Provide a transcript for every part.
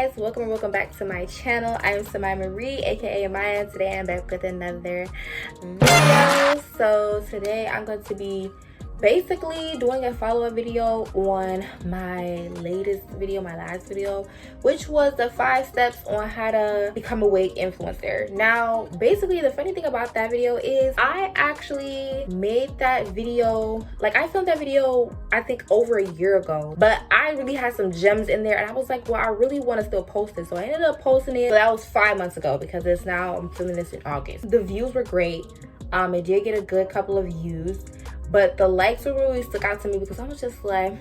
guys, welcome and welcome back to my channel. I am Samiahmariem, aka Maya. Today I'm back with another video. So today I'm going to be basically doing a follow-up video on my latest video, my last video, which was the 5 steps on how to become a wig influencer. Now basically the funny thing about that video is I actually made that video, like I filmed that video I think over a year ago, but I really had some gems in there and I was like, well, I really want to still post it, so I ended up posting it. So that was 5 months ago because it's now, I'm filming this in August. The views were great. It did get a good couple of views, but the likes were really stuck out to me because I was just like,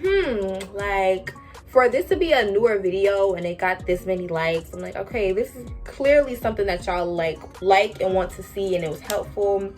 like for this to be a newer video and it got this many likes, I'm like, okay, this is clearly something that y'all like and want to see, and it was helpful.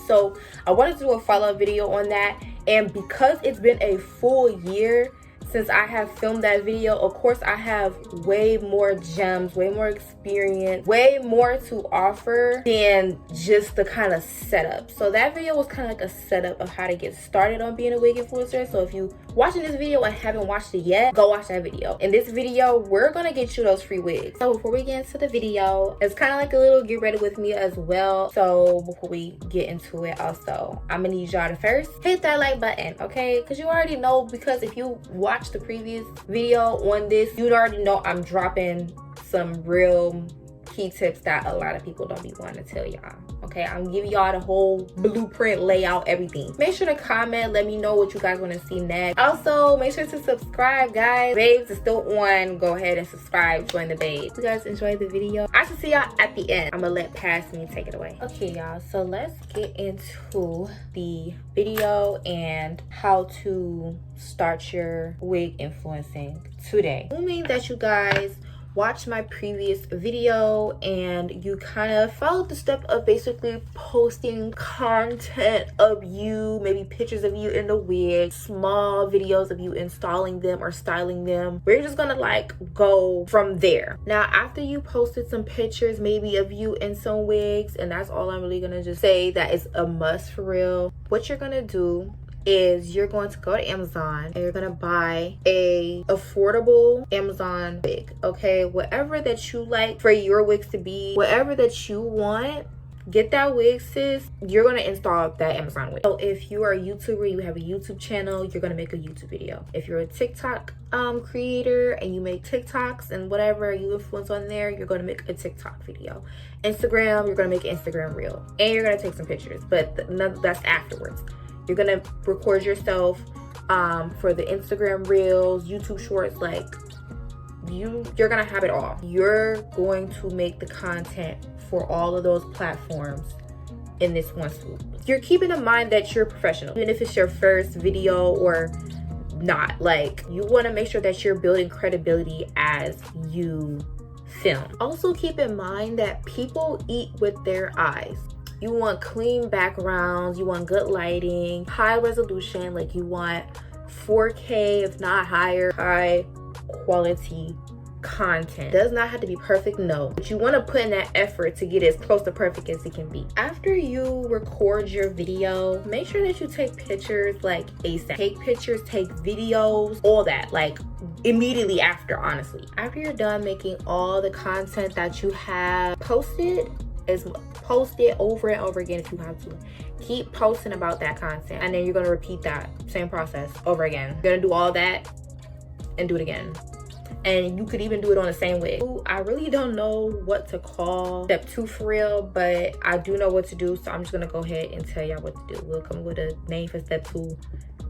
So I wanted to do a follow-up video on that, and because it's been a full year since I have filmed that video, of course I have way more gems, way more experience, way more to offer than just the kind of setup. So that video was kind of like a setup of how to get started on being a wig influencer. So if you watching this video and haven't watched it yet, go watch that video. In this video, we're gonna get you those free wigs. So before we get into the video, it's kind of like a little get ready with me as well. So before we get into it, also I'm gonna need y'all to first hit that like button, okay? Because you already know, because if you watch the previous video on this, you'd already know I'm dropping some real key tips that a lot of people don't be wanting to tell y'all. Okay, I'm giving y'all the whole blueprint, layout, everything. Make sure to comment, let me know what you guys want to see next. Also, make sure to subscribe, guys. Babes is still on. Go ahead and subscribe, join the babes. If you guys enjoyed the video, I should see y'all at the end. I'm gonna let past me take it away. Okay, y'all, so let's get into the video and how to start your wig influencing today. Assuming that you guys watch my previous video and you kind of followed the step of basically posting content of you, maybe pictures of you in the wig, small videos of you installing them or styling them. We're just gonna like go from there. Now after you posted some pictures maybe of you in some wigs, and that's all I'm really gonna just say that is a must for real, what you're gonna do is you're going to go to Amazon and you're gonna buy a affordable Amazon wig, okay? Whatever that you like for your wigs to be, whatever that you want, get that wig, sis. You're gonna install that Amazon wig. So if you are a YouTuber, you have a YouTube channel, you're gonna make a YouTube video. If you're a TikTok creator and you make TikToks and whatever you influence on there, you're gonna make a TikTok video. Instagram, you're gonna make an Instagram reel, and you're gonna take some pictures, but that's afterwards. You're gonna record yourself for the Instagram reels, YouTube shorts, like you're gonna have it all. You're going to make the content for all of those platforms in this one swoop. You're keeping in mind that you're professional, even if it's your first video or not. Like, you wanna make sure that you're building credibility as you film. Also keep in mind that people eat with their eyes. You want clean backgrounds, you want good lighting, high resolution, like you want 4K, if not higher, high quality content. Does not have to be perfect, no, but you want to put in that effort to get as close to perfect as it can be. After you record your video, make sure that you take pictures like ASAP. Take pictures, take videos, all that, like immediately after, honestly. After you're done making all the content that you have posted, post it over and over again if you have to. Keep posting about that content, and then you're gonna repeat that same process over again. You're gonna do all that and do it again. And you could even do it on the same wig. I really don't know what to call step 2 for real, but I do know what to do, so I'm just gonna go ahead and tell y'all what to do. We'll come with a name for step 2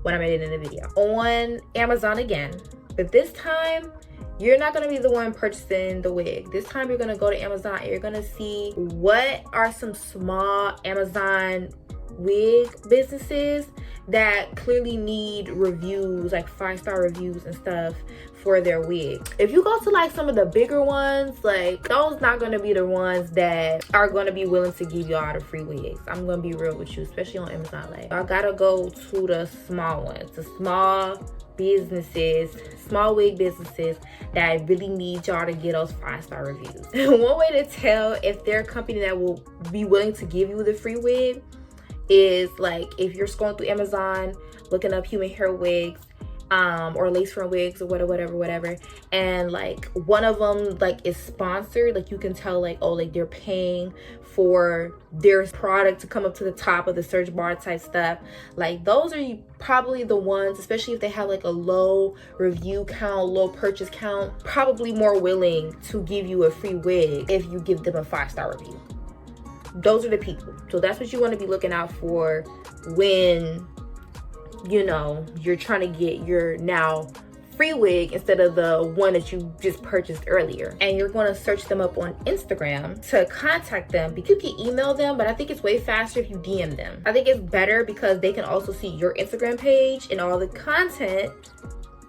when I made it in the video. On Amazon again, but this time you're not gonna be the one purchasing the wig. This time you're gonna go to Amazon and you're gonna see what are some small Amazon wig businesses that clearly need reviews, like 5-star reviews and stuff for their wigs. If you go to like some of the bigger ones, like those not gonna be the ones that are gonna be willing to give y'all the free wigs. I'm gonna be real with you, especially on Amazon. Like, y'all gotta go to the small ones, the small businesses, small wig businesses that really need y'all to get those 5-star reviews. One way to tell if they're a company that will be willing to give you the free wig is like if you're scrolling through Amazon looking up human hair wigs or lace front wigs or whatever, and like one of them like is sponsored, like you can tell like, oh, like they're paying for their product to come up to the top of the search bar type stuff. Like those are probably the ones, especially if they have like a low review count, low purchase count, probably more willing to give you a free wig if you give them a 5-star review. Those are the people. So that's what you want to be looking out for when, you know, you're trying to get your now free wig instead of the one that you just purchased earlier. And you're going to search them up on Instagram to contact them. You can email them, but I think it's way faster if you DM them. I think it's better because they can also see your Instagram page and all the content,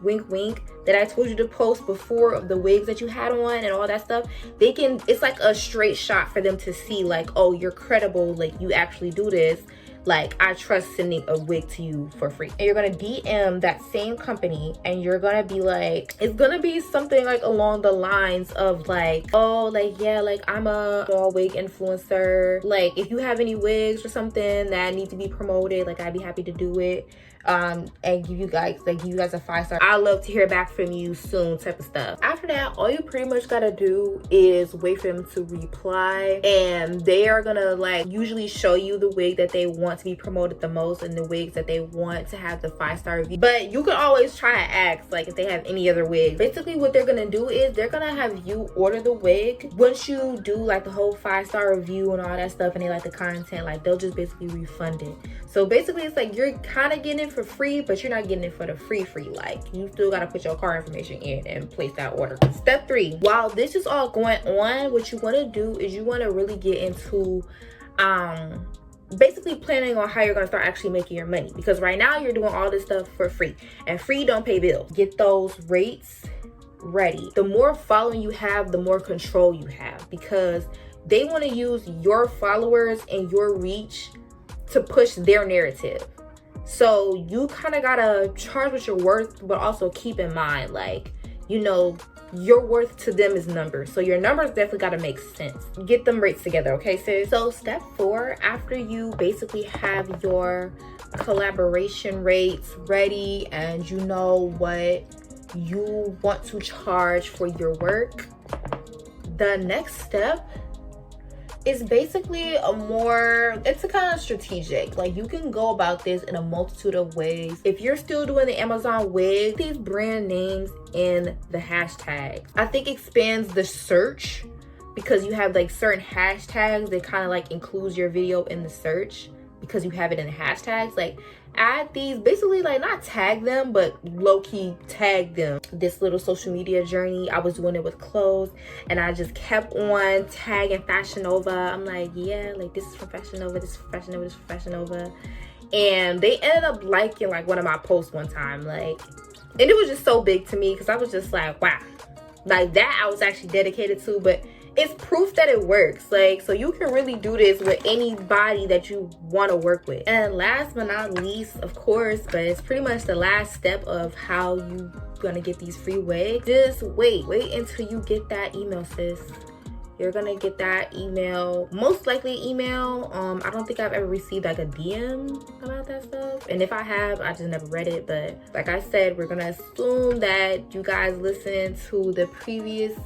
wink wink, that I told you to post before of the wigs that you had on and all that stuff. They can, it's like a straight shot for them to see like, oh, you're credible, like you actually do this. Like, I trust sending a wig to you for free. And you're gonna DM that same company and you're gonna be like, it's gonna be something like along the lines of like, oh, like, yeah, like I'm a wig influencer. Like, if you have any wigs or something that need to be promoted, like I'd be happy to do it. And give you guys a 5-star. I love to hear back from you soon type of stuff. After that, all you pretty much gotta do is wait for them to reply, and they are gonna like usually show you the wig that they want to be promoted the most and the wigs that they want to have the 5-star review. But you can always try and ask like if they have any other wigs. Basically what they're gonna do is they're gonna have you order the wig. Once you do like the whole 5-star review and all that stuff and they like the content, like they'll just basically refund it. So basically it's like you're kind of getting it for free, but you're not getting it for the free. Like you still got to put your card information in and place that order. Step 3, while this is all going on, what you want to do is you want to really get into basically planning on how you're going to start actually making your money, because right now you're doing all this stuff for free, and free don't pay bills. Get those rates ready. The more following you have, the more control you have, because they want to use your followers and your reach to push their narrative. So you kind of gotta charge what you're worth, but also keep in mind, like, you know, your worth to them is numbers. So your numbers definitely gotta make sense. Get them rates together, okay, sis? So step 4, after you basically have your collaboration rates ready and you know what you want to charge for your work, the next step is basically it's a kind of strategic. Like you can go about this in a multitude of ways. If you're still doing the Amazon wig, these brand names in the hashtags, I think expands the search, because you have like certain hashtags that kind of like includes your video in the search because you have it in the hashtags. Like add these, basically like not tag them, but low-key tag them. This little social media journey, I was doing it with clothes and I just kept on tagging Fashion Nova. I'm like, yeah, like this is from Fashion Nova, this is from Fashion Nova, this is from Fashion Nova. And they ended up liking like one of my posts one time, like, and it was just so big to me because I was just like, wow, like that I was actually dedicated to. But it's proof that it works. Like, so you can really do this with anybody that you want to work with. And last but not least, of course, but it's pretty much the last step of how you gonna get these free wigs, just wait until you get that email, sis. You're gonna get that email, most likely email. I don't think I've ever received like a DM about that stuff, and if I have, I just never read it. But like I said, we're gonna assume that you guys listened to the previous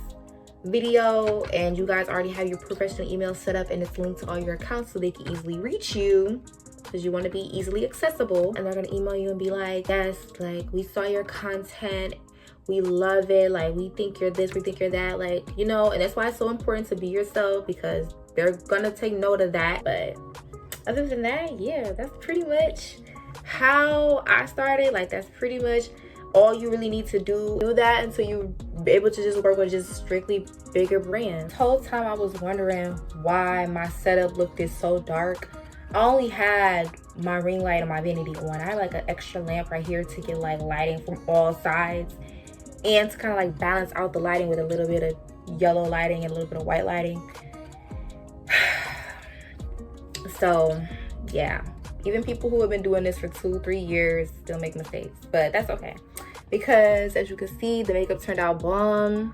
video and you guys already have your professional email set up and it's linked to all your accounts so they can easily reach you, because you want to be easily accessible. And they're gonna email you and be like, yes, like we saw your content, we love it, like we think you're this, we think you're that, like, you know. And that's why it's so important to be yourself, because they're gonna take note of that. But other than that, yeah, that's pretty much how I started. Like that's pretty much all you really need to do that until you're able to just work with just strictly bigger brands. The whole time I was wondering why my setup looked this so dark. I only had my ring light and my vanity on. I had like an extra lamp right here to get like lighting from all sides and to kind of like balance out the lighting with a little bit of yellow lighting and a little bit of white lighting. So yeah, even people who have been doing this for 2-3 years still make mistakes, but that's okay, because as you can see, the makeup turned out bomb.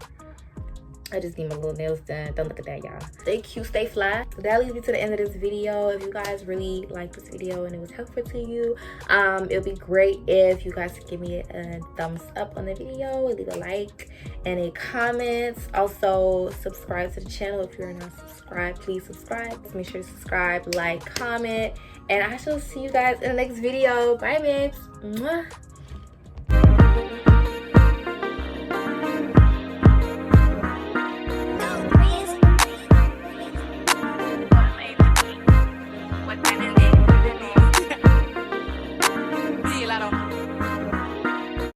I just need my little nails done. Don't look at that, y'all. Stay cute, stay fly. So that leads me to the end of this video. If you guys really liked this video and it was helpful to you, it would be great if you guys could give me a thumbs up on the video, leave a like and a comment. Also, subscribe to the channel if you're not subscribed. Please subscribe. Just make sure to subscribe, like, comment, and I shall see you guys in the next video. Bye, babes. Mwah.